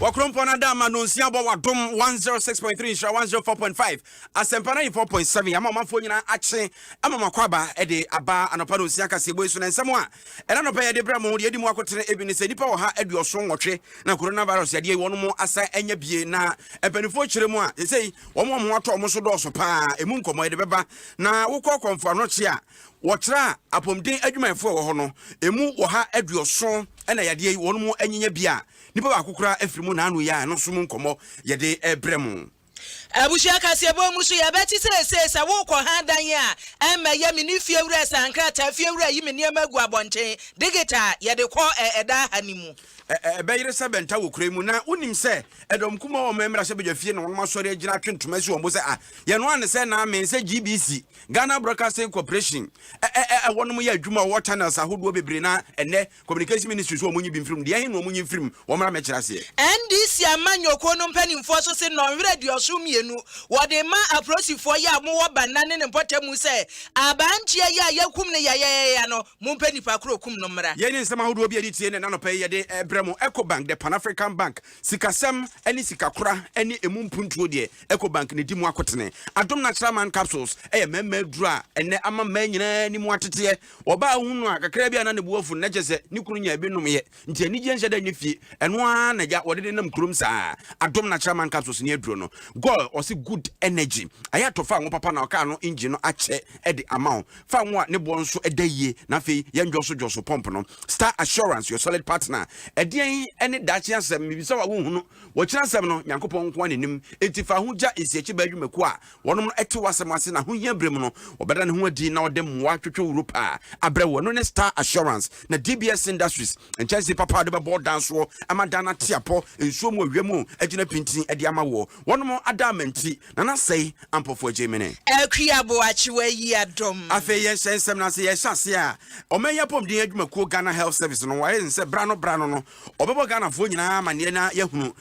Wakrompona dama no nsiabo Adom 106.3 sha 104.5 asempana 4.7 ama mafo nyina ache ama makwaba ede aba anopa no nsia kase boy so na nsamo a era no pay de bra mo de mu akotere ebi ne se nipa wo ha aduoso nwotwe na coronavirus ya de wono mo asa anya bie na empanifo chire mu a sei wo mo ato mo so do so pa emu nkomo ede beba na wokọ konfo anoche a wotra apomden adwumayefo wo ho no emu wo ha aduoso ena yade yi wono mo anyinya bia nipa ba akokora afirimu na anu ya no so mu nkomo yede ebremu Abushia kasiebo musu ya beti se wo ko handan ya emma ya mi ni fiewura sankrata fiewura yi mi ne magu abonten digital ye de ko eda hanimu beyire sebenta wo kuremu na unim se edom kuma wo memra se bedwa fie no no masori agina twentoma si wo mo se ye no ane se na men se GBC Ghana Broadcasting Corporation wono ya adwuma wo channels ahodo bebre na ene communication ministry so wo munyi bimfrim de hin no munyi frim wo mra mekira se NDC amanyoko no mpanimfo so se no radio so mienu wode ma aprosifo ya mo wo banane ne potamu se abanchia ya yakum ne ya no mo mpanipa kro kum no mra ye ni nsema ahodo bi adi tie ne na no pay ye de Bremo Ecobank the Pan African Bank sikasem eni sikakura eni emu mpuntuo de Ecobank ne di mu akotene Adom Natural Man Capsules memma dura ene ama manyina ni mu atete oba hunu a kakra bia na ne buafu na kyese ni kunu nya bi nom ye nti ani gye nhye da nwefie eno a na ja wode nam kurum saa Adom Natural Man Capsules ne aduro no go osi good energy aya to fa ngo papa na oka no engine no ache ede amount fa ngo a ne bo nso edayie na fe ye ndwoso pump no Star Assurance your solid partner edian ene dachi asem mibisa wa hunu wo kira asem no Nyankopon nko anenim etifa ho ja esiechi badwumaku a wonom no ete wasem ase na ho hia brem no obeda ne ho adi na ode mwa twetwe Europa abre wo no ne Star Assurance na DBS Industries enchase papa de board dance wo amadana tiapo ensuo mu awemu agina pintin ede ama wo wonom adamenti na na sei ampofo Germany ekriabo achiwa yi Adom afe ye sensem na se ye hyase a omeya pom din adwumaku Ghana Health Service no wa nse brano no obebo Ghana fo nyina mane na yehunu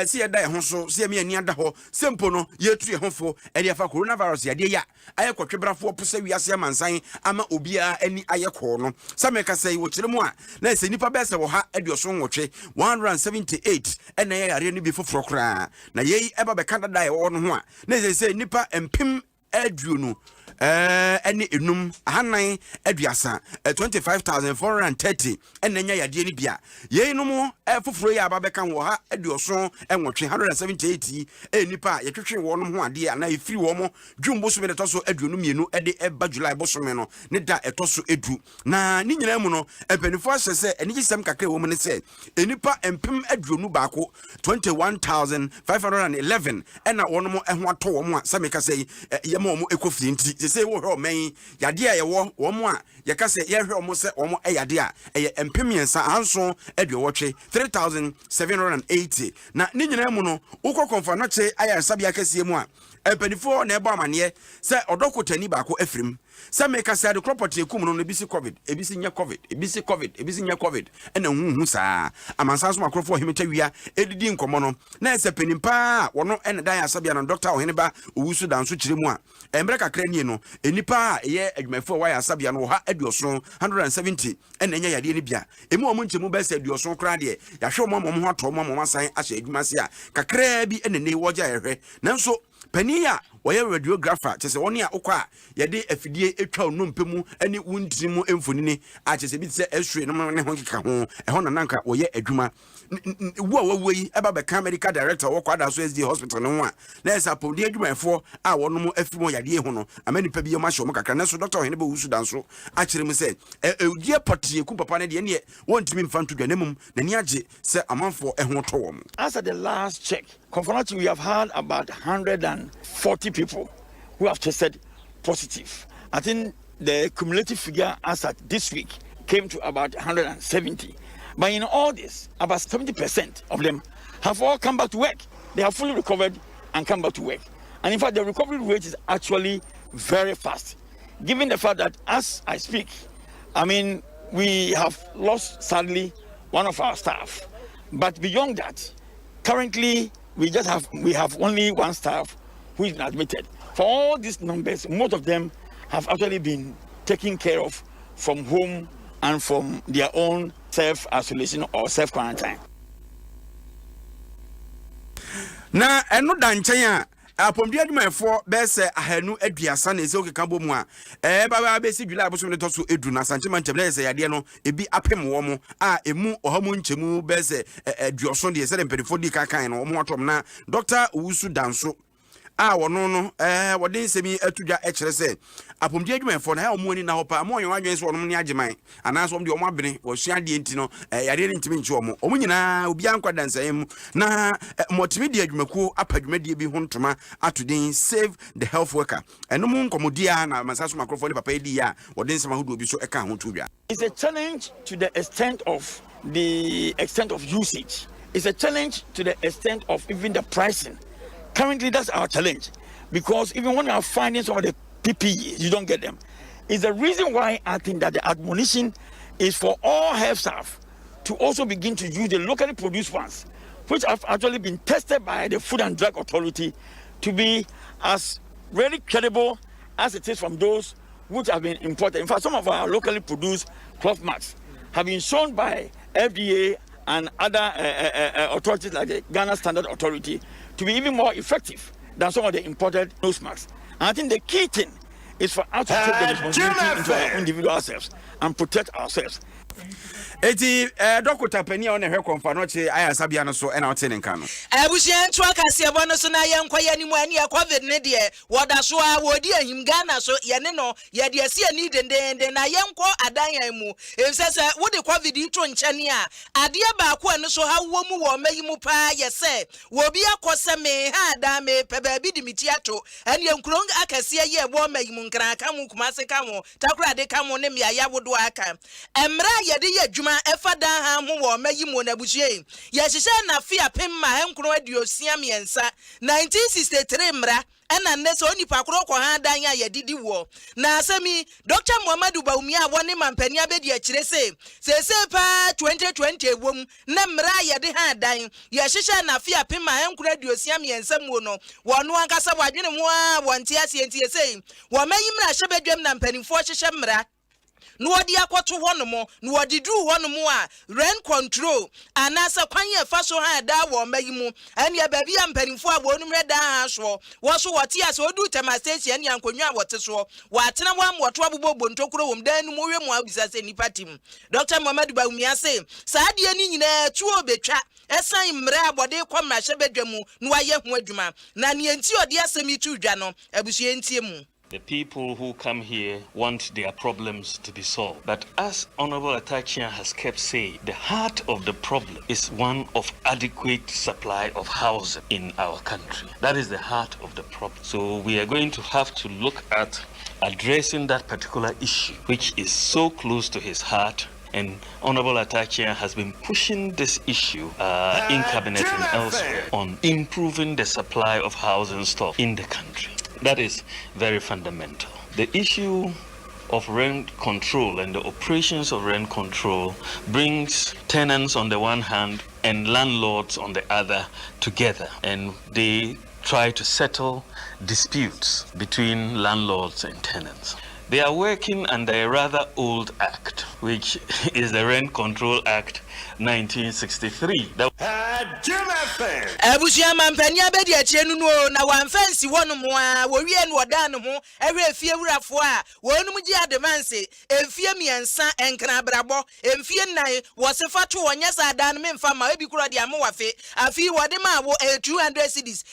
se ye da ye ho so se me ani ada ho sempo no yetu ye ho fo e de fa coronavirus ya de ya aye kwetwebrafo pose wiase amansan ama obia ani aye ko no sameka sei wo kire mu a na se nipa bese wo ha adioso nwotwe 178 ena ye yare ni bi foforo kra na ye eba be Canada ye wo no ho a na se nipa empim aduonu any enum hanan aduasa 25,430 enanya yade ni bia ye no foforo ya ababeka wo ha aduoso enwotwe 178 enipa ye twetwe wo no ho ade na efiri wo mo dwumbo so me de toso aduonu mienu ede eba July bosome no ne da etoso edu na ni nyina mu no empanifo ahese eni gisem kakra wo mu ne se enipa empem aduonu baako 21,511 ena wo no mo ho ato wo mo a sameka sei ye mo ekofiri nti se wo hwe men yade a ye wo mo a ye ka se ye hwe mo se wo mo yade a ye empemiensa anso aduowotwe 3,780 na ni nyina mu no ukọ konfa no che aya sabia kase mu a empanifo na ebo amane se odokotani baako afrim se meka se de property ekum no bisi covid ebisi nya covid ena huhu saa amansa so makrofo himeta wia edidi nkomo no na ese penimpa wono ena dan asabia no doctor oheneba owusu danso kire mu a embre kakra nie no enipa ye adwumafo wa ya asabia no ha aduoso 170 ena nya yade ni bia emu omo ntemu be se aduoso kra de ya hwe omo ho ato omo masan ahye adwuma se a kakra bi ena ne woja yehwe nanso pania woyɛ radiographer chese woni a okwa yɛde afidie etwa onumpemu ani wuntimu emfonini a chese bi se esure no ne ho keka ho ɛho na nanka woyɛ adwuma wo a wawui eba be medical director wo kwada so SD hospital no ho a na esa podi adwumayefo a wono mo afimo yade ho no amani pa bi yo ma hye mo kakra na so doctor hene ba wusu dan so a kyerɛ mu se die potie ku papa ne de ne wontimi mfanto dwanemum na ni age se amanfo ɛho to wo mo. As at the last check, confirmation, we have had about 140 people who have tested positive. I think the cumulative figure as at this week came to about 170. But in all this, about 70% of them have all come back to work. They have fully recovered and come back to work. And in fact, the recovery rate is actually very fast, given the fact that as I speak, I mean, we have lost sadly one of our staff. But beyond that, currently we have only one staff who is admitted. For all these numbers, most of them have actually been taken care of from home and from their own self-isolation or self-quarantine. na eno da nkyɛn a apomdi adwumayɛfoɔ bɛsɛ ahanu aduasa na ɛsɛ okeka bɔ mu a baba bɛsi July abosom ne tɔso edu na sanchema nkyɛm na ɛsɛ yadeɛ no ebi apem wɔ mo a emu ɔhamu nkyɛmu bɛsɛ aduoso deɛ sɛ mpɛrifo di kakan no ɔmo atɔm na Dr. Owusu Danso a wono no wode nsɛmi atudwa ɛkyerɛ sɛ apomdi adwumayɛfoɔ na ha ɔmo ani na hɔ pa mo ɔyɛ wadwen so ɔno ne agyeman anaasɛ ɔmo de ɔmo abene wɔsua deɛ nti no yadeɛ ne ntimi nkyɛ ɔmo nyinaa obi ankwa dansɛn mu na MultiMedia adwumakuo apadwumadie bi ho ntoma atodin save the health worker ɛno mu nkɔmɔdia na masaso makrofo ne papa edi a wɔde nsɛm ahodoɔ bi so ɛka ho tudwa. It's a challenge to the extent of usage. It's a challenge to the extent of even the pricing. Currently, that's our challenge, because even when we are finding some of the PPE, you don't get them. It's the reason why I think that the admonition is for all health staff to also begin to use the locally produced ones, which have actually been tested by the Food and Drug Authority to be as really credible as it is from those which have been imported. In fact, some of our locally produced cloth masks have been shown by FDA and other authorities like the Ghana Standard Authority to be even more effective than some of the imported nose masks. And I think the key thing is for us to take the responsibility into our individual selves and protect ourselves. Eti Dr. Penny on her confanoche aya sabia no so e na wote ne nka no. Abusia nto akase ebo no so na ye nkoye ni mu ani e COVID ne de woda so a wodi ahim Ghana so ye ne no ye de ase ani dendende na ye nko adan yan mu. Efse wodi COVID to nkyane a ade ba ko no so hawo mu wo mayi mu pa ye se wo bi akose me ha da me pe ba bi di mitiato ene enkurong akase ye ebo mayi mu nkran ka mu kumase ka mu takura de ka mu ne me aya wodo aka emra ye de ye dwuma efada ha ho wo mayi mu na buhye ye hyehyɛ na fia pemma henkro aduosia miensa 1963 mra ena nneso onipa kro kɔ ha dan ya yedidi wo na asemi Dr. Muhammadu Baumia woni mampani abedi akire se pa 2020 ewom na mra yede ha dan ye hyehyɛ na fia pemma henkro aduosia miensa mu no wono ankasa wadwene mu a wonte asientie sei wo mayi mra hyebedwam na mpanimfo hyehyɛ mra no wadi akoto honomo no wadi du honomo a rent control anasa kwanye fa so ha da wo mayi mu ene ya baabi ya mpanimfo a wonum heda ha so wo so wote ase odu tema station ene ankonwa a wote so watena wa moto abobbo ntokuro wom dan mu we mu abisa se nipa tim Dr. Muhammadu Baumia se saade ni nyina tuo betwa esan mre abode kwamra hyebedwamu no waye ho adwuma na ne enti ode asemi tu dwa no abusu entie mu. The people who come here want their problems to be solved. But as Honorable Atachia has kept saying, the heart of the problem is one of adequate supply of housing in our country. That is the heart of the problem. So we are going to have to look at addressing that particular issue, which is so close to his heart. And Honorable Atachia has been pushing this issue in cabinet and elsewhere on improving the supply of housing stock in the country. That is very fundamental. The issue of rent control and the operations of rent control brings tenants on the one hand and landlords on the other together, and they try to settle disputes between landlords and tenants. They are working under a rather old act, which is the Rent Control Act 1963. Abusia mampani abedi atie nu no na wan fancy wonu mo a wo wie no odan no ho ehwe fie wurafo a wonu gi advance emfie miensa enkra brabo emfie nan wo se fa to onye sa dan me mfa ma ebi kuro de am wafe afi wo de ma wo 200 cedis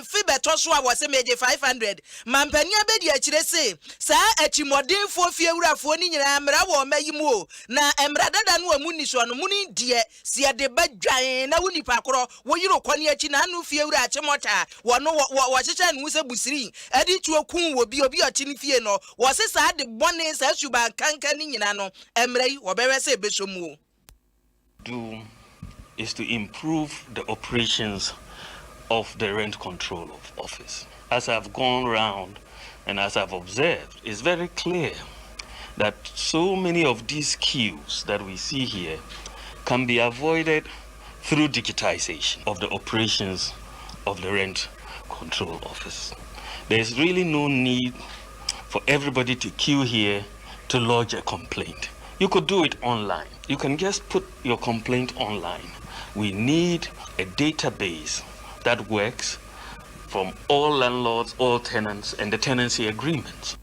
fi beto so a wo se meje 500 mampani abedi akire se sa atimodenfo fie wurafo ni nyina mra wo mayi mu o na emra dada no amu ni so no muni die sie de badwan na woni pakoro wo yiro kwani achi na anu fie wura achemota wono wo hyehyɛ no se busiri adi tuo kun wo bi obi achi ni fie no wo se sa de bone sa suba kanka ni nyina no emrai wo bewe se besomu do is to improve the operations of the rent control of office. As I've gone around and as I've observed, it's very clear that so many of these queues that we see here can be avoided through digitization of the operations of the rent control office. There's really no need for everybody to queue here to lodge a complaint. You could do it online. You can just put your complaint online. We need a database that works from all landlords, all tenants, and the tenancy agreements.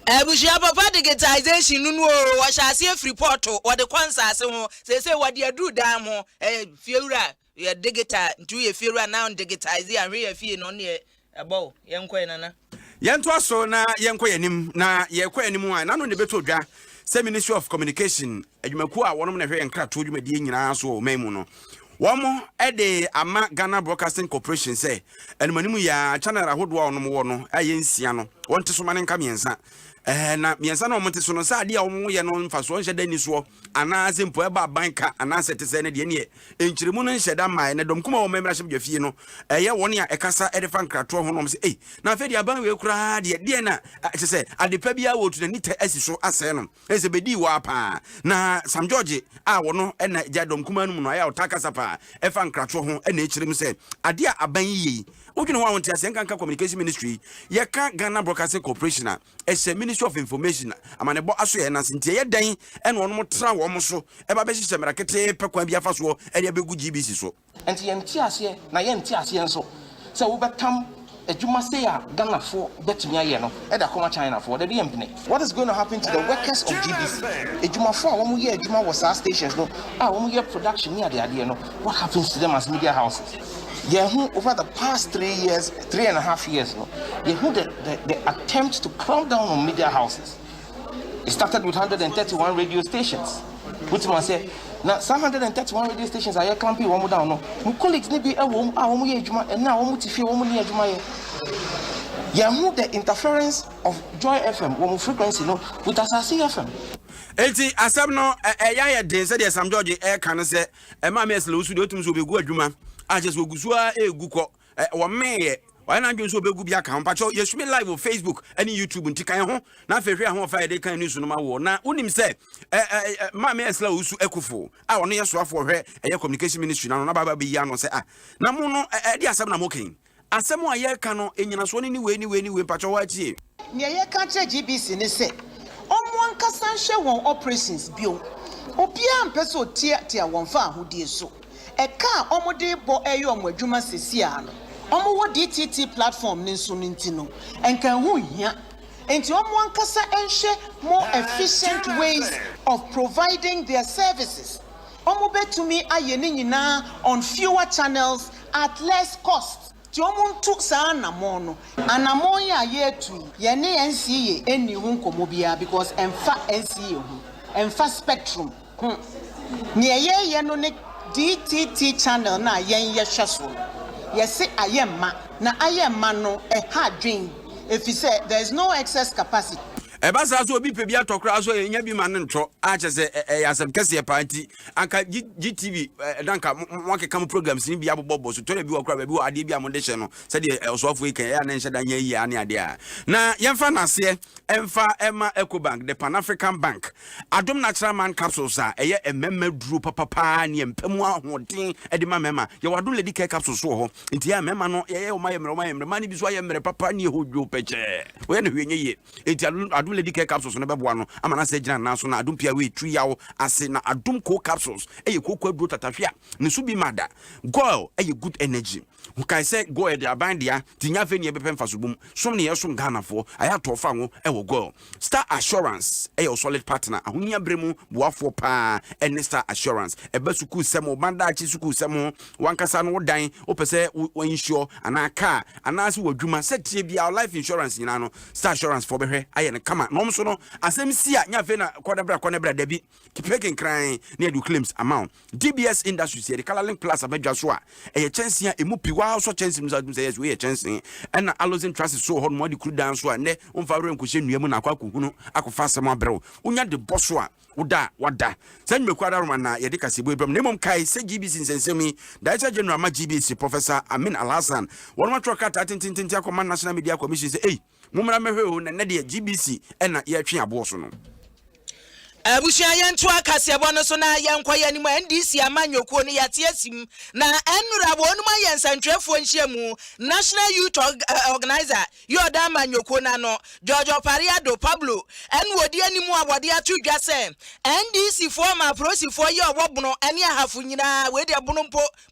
Ebushia papa digitization no wa shase report o de konsase ho say what dey do dan ho fiewura ye digital ntu ye fiewura now digitize ya hwe ye fie no ne ebo yenko nana yento aso na yenko yanim na yekọ yanim a na no ne beto dwa se Ministry of Communication adwumaku a wonom na hwe enkrato dwumadie nyina so o memu no womo ede ama Ghana Broadcasting Corporation say enumanimu ya channel ahodo a onom wo no ayensia no wonte so mane nka miensa na miensa na omonte so no sa ade a omo ye no mfaso nhye dani so ana sempo eba banka ana sete se ne de ne enchiremu no nhye da mai ne dom kuma wo memra hye fie no ye woni a ekasa ede fa nkrato ho no se na fe de aban we kura de na che se ade pa bia wo tu na nita asiso ase no ese bedi wa pa na Sam George a wo no na ja dom kuma no no ya otakasa pa e fa nkrato ho na echiremu se ade a aban yi odwene ho awonte ase nkanka Communication Ministry ye ka Ghana Broadcasting Corporation a ese Ministry of Information amane bo aso ye na sentie ye dan ene ono tra wo mo so e ba be hye merakete pekwan bia fa so e de begu GBC so enti yenti ase na yenti ase enso se wo betam adwuma say a Ghana for betumi aye no e da koma China for the empne. What is going to happen to the workers of GBC adwuma for wo mo ye adwuma was our stations no wo mo ye production ni ade no what happens to them as media houses? Over the past 3.5 years, the attempt to clamp down on media houses. It started with 131 radio stations. Which one say, now 131 radio stations are clamping one more down. No, my colleagues need be a woman, and now the interference of Joy FM, one frequency, no, with Asasi FM. Enti asem no ya de se de Sam George kan se ma mes lo su de otum so be gu adwuma a je so gusu a egukọ wo meye why na dwen so be gu bia kan pa cho yesumi live on Facebook and YouTube nti kan ho na fe hwe ho fa de kan news no ma wo na unim se ma mes la usu ekufo a wono yeso afo hwe Communication Ministry na no na baba be ya no se na mo no de asem na mo ken asem a ye kan no enyina so ni we pa cho wa tie ne ye kan che GBC ni se Omwan kasanhwe won operations bio obia mpeso tia won fa ahodie so e ka omode bo eyo omadwuma sesia no omo DTT platform ni nso ntino enkan hu hia enti omwan kasa enhwe more efficient ways of providing their services omo betumi aye ni nyina on fewer channels at less cost. Jomuntu sa namono anamon ya yetu ye ne NCA eni hu nkomobia because emfa NCA hu emfa spectrum ne ye no ne DTT channel na yen ye hweso ye se ayemma na ayemma no ha dwen if you say there is no excess capacity. Ebasa so obi pe bia tokra so enya bi man ntro a chese asem kese party anka GTV danka wonke kam programs ni bia bobo so tore bi wakra ba bi ade bia mo de hye no se de osofo ike ya na nhye da nya yi ane ade a na yemfa nase emfa ema Ecobank the Pan African Bank Adom Natural Man capsules a eye emema duro papa ne empemu ahoden e de mama ye wadom lady care capsules so ho nti ya mema no ye o mayemre mani bi so ayemre papa ne hodwo peche we na hwenye ye nti Adom lady care capsules no beboa no amana se gina na so na Adom pia we tru yawo ase na Adom co capsules eye kokwa duro tatahwea ne so bi mada goil eye good energy ukai say goil de abandia tinya fe ne bepem fasobum som ne yesom Ghana fo aya to fa ho e wo goil Star Assurance eye solid partner ahonya bremu boafo pa ene Star Assurance ebe suku semo banda achi suku semo wankasa no dan opese wo insure anaka anase wadwuma setie bia life insurance nyina no Star Assurance for behwe aye ne kama no so no asem sia nya fe na konebra dabi kipeken kran ne edu claims amount DBS Industries here Kala Link Plus abadwa so a eye chance a emu piwa so chance mu say yes we chance and Alozin Trust so ho no de kru dan so a ne umfa wre nkohye nuamu na akwakuhunu akofa asem abrew unya de boso a wada san mekwada roma na ye de kasebo ebram nemom kai se GBC nsensemi Director General ma GBC Professor Amin Alhassan won ma troka tatintintin akoma National Media Commission say mumra mehwe ho na de GBC na ye twe abo so no Abushia yentu akasiabo no so na yenkwa yanimu NDC amanyoko ne yatiesim na enura wonuma yensantwefo nhyiamu National Youth Organizer yoda amanyoko na no George Pariado Pablo enwodi animu abode atudwa se NDC former prosi for ye obobuno ene ahafu nyina we de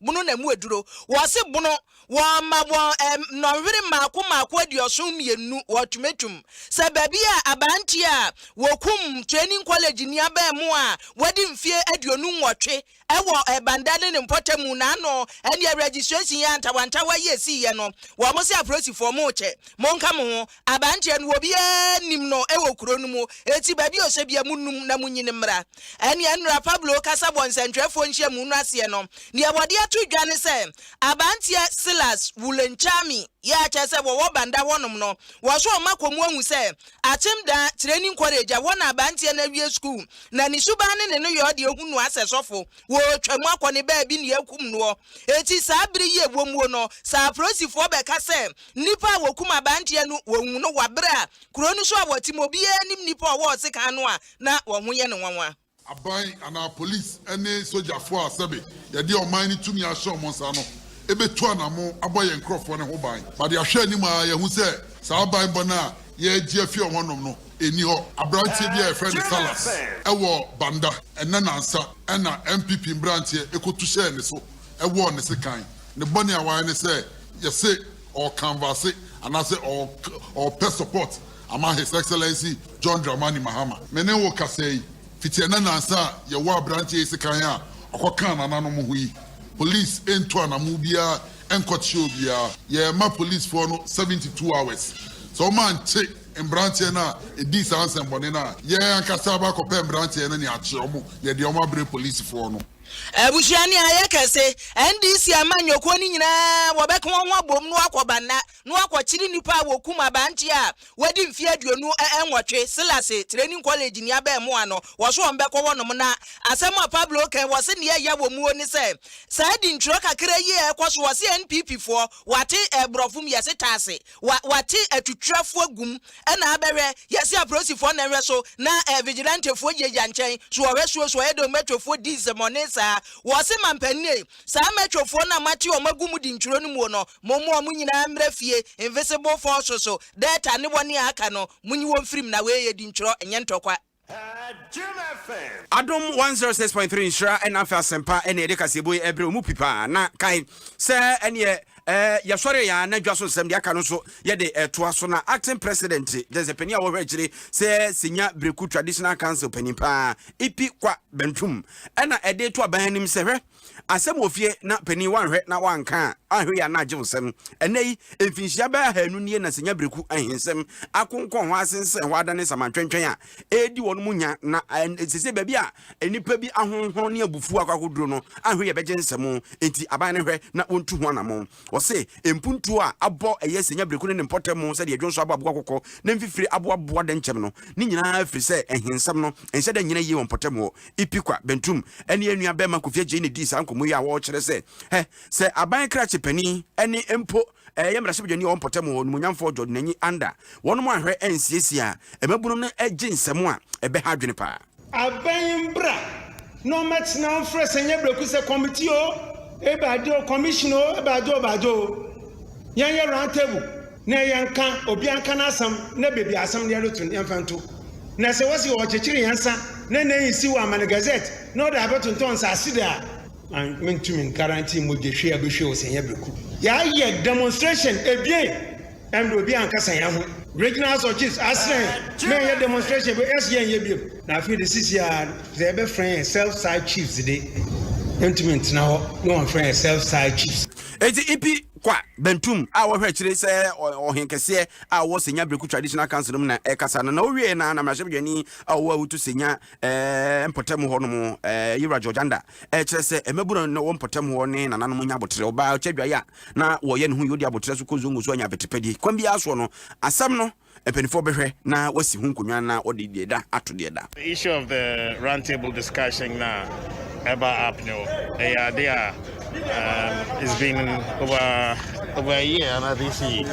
bunu na mu eduro wo se bunu wa mabo nonwere mako adioso mienu wotumetum se baby a abanti a wokum training college ni aba mu a wadi mfie aduonu nwotwe ewo bandade ne mpotemu na no ene registration ya ntawantawa yesi ye no wo mo se aprosifo mo che monka mo abanti enu obi nim no ewo kuro no mu eti baby o se bia munum na munyine mra ene enura Pablo kasa bonsentwefo nhye mu no ase no ne abode atudwa ne se abanti Silas Wulenchami ya chese wo banda wonom no wo so makomu ahu se atimda training college a wona abanti na wie school na ni suba ne no yo de ehunu asesofo wo twam akone ba bi ne yakum no eti saa bere ye bomuo no saa prosifo be ka se nipa wokum abanti no wo no wabra kuro no so awotimobi anim nipa wo se kan no a na wo ho ye ne nwanwa aban ana police ene soldier for asabe ye de o man ni tumi ahye mo nsa no ebe to anamo aboye nkrofo ne ho ban but ya hwe ni ma ye hu se saa ban bona ye gie fi ohonom no eni ho abrantie bia e friend Salas ewo banda enne nansa ena MPP brantie ekotu share ne so ewo ne se kan ne boni awan ne se ye se or canvas anase or pest support ama His Excellency John Dramani Mahama mene wo kasei fiti enne nansa ye wo abrantie se kan a okokan nanano mo hu yi police into anamubia enkochiobia ye ma police for no 72 hours so man take embranche na edis ansembone na ye ankasa ba ko pe embranche na ni ache omo ye de omo abre police for no Abushani ayekese NDC amanyoko ni nyina wobeka won abom no akobanna no akochiri nipa wokum abanti a wadi mfie aduonu enwotwe Silase training college ni aba emu ano wo so mbekọ wonom na asem Pablo kan wo se ne ya wo mu oni se saadi ntro kakra yi ekoso wo se NPP for wate ebrofum yese tase wate atutwafo agum na abewe yese aprosifo na nwe so na vigilante fo yeja nchen so wo so Adom metwofo dizemonesa wose mampanie saa metwofo na mate o magum di ntro no mu no momo nyina mrafie invisible force so data ne woni aka no munyi wo mfirim na we ye di ntro enye ntokwa Adom 106.3 Shra and Afa Sempa and Edeka Sibu Ebre Mupipa na kai se enye ya sorry ya na dwaso sem dia ka no so ye de to aso na acting president there's a penny over actually say senior Breku traditional council penny pa ipi kwa bentum na ede to aban nim se hwe asem ofie na penny wan hwe na wan ka ahwe ya na jewsem enei emfinhia ba hanu nie na senior Breku ahensem akonkon ho asense ho adane samantwentwen a edi won munya na sese baby a enipa bi ahonhon ne abufu akwakoduro no ahwe ya beje nsem enti aban ne hwe na wontu ho anamo wose empuntu a abo eye senya Breku ne mpotemu se de adwonso abo abokoko na mfifiri abo de nchem no ni nyina afiri se ehensam no ense da nyina ye wompotemu ipikwa bentum ene enua be ma kofie je ne di sa nkomu ya wo kire se se aban krache pani ene empo yemra sebjani wompotemu no munyamfo jod nanyi anda wono ahwe ensiesie a emabunu no age nsem a ebe ha dwene pa aban bra no metna frɛ senya Breku se committee o Ebadio commissioner Ebadio yan round table na yanka obi anka na asam na bebi asam ne rotun yanfanto na se wasi o chechiri yansa na yisi wa man gazette no da beton ton sa sida an mentumin guarantee mo de hwe abehwe o senya Breku ya ye demonstration ebien and obi anka san yan ho regional churches asren na ye demonstration be SN ye biem na fi the CCR they be friend self side chiefs dey intimate now no one friend self side chiefs ipi kwa bentum a wo hwe kire se ohenkese a wo senya Breku traditional council na ekasa na owie na mrahwebdwani a wo awutu senya mpotem ho no mu Yura Georganda kire se emaburu no mpotem ho ne nananom nya botre oba chedwa ya na wo ye ne hu yodi abotre so kozungu so anya betepedi kwambia aso no asam no empenifo behwe na wasi hu nkonwa na odidi da atodida. The issue of the roundtable discussion now about APNO there it's been over a year and I think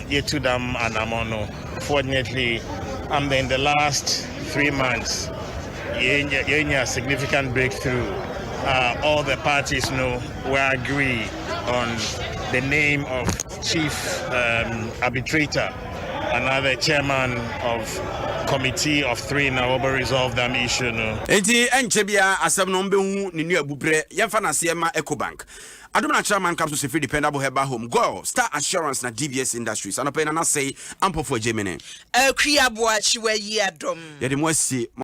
yet to them and Amono. Fortunately and in the last 3 months, a significant breakthrough. All the parties will agree on the name of chief arbitrator, another chairman of committee of 3 now will resolve that issue. Enti enchebia asem no mbehu ne nu abubre yemfa na sema Ecobank. Adom chairman comes to free dependable herba home. Go Star Assurance na DBS Industries. Anope na say ampo for Gemini. Kriya boa chiwe yi Adom. Yede mo asi